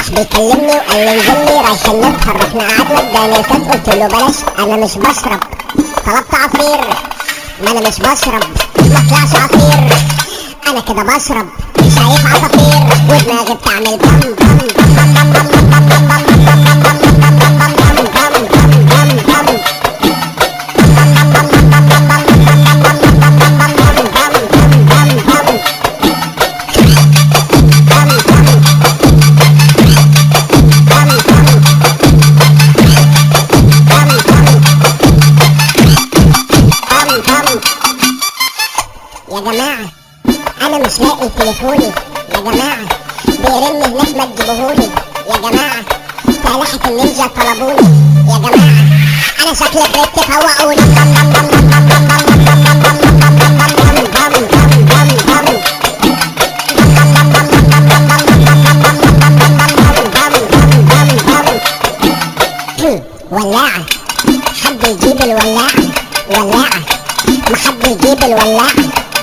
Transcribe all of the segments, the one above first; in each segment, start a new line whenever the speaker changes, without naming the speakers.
راح بيكلمني وقال لي انزلني رايحين نسهر، رحنا قعدنا اداني كاس قلت له بلاش انا مش بشرب، طلبت عصير ما انا مش بشرب ما طلعش عصير، انا كده بشرب شايف عصافير ودماغي بتعمل بم بم بم بم بم بم بم بم يا جماعة أنا مش لاقي تليفوني، يا جماعة بيرن هناك ما تجيبوهولي، يا جماعة سلاحة النينجا طلبوني، يا جماعة أنا شكلي غربت فوقوني. ولاعة حد يجيب الولاعة، ولاعة ما حد يجيب الولاعة،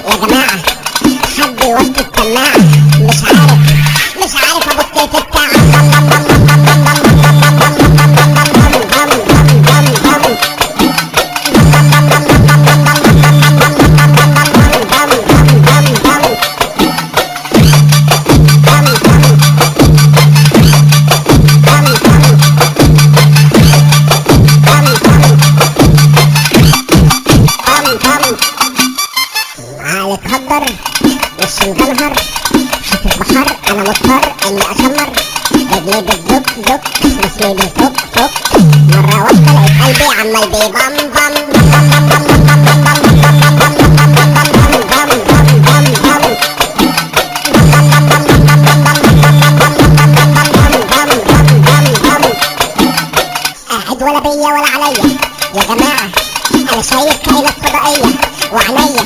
يا جماعة حد يوطي السماعة، مش عارف ابص في الساعة. عقلي اتهدر وشي مجنهر حاسس بحر انا مضطر اني اشمر، رجلي بتدق دق جسمي بيفك فك، مرة واحدة لقيت قلبي عمال بيبم بم قاعد ولا بيا ولا عليا، يا جماعة انا شايف كائنات فضائية وعينيا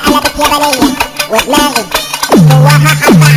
قلبت يابانية ودماغي جواها حبة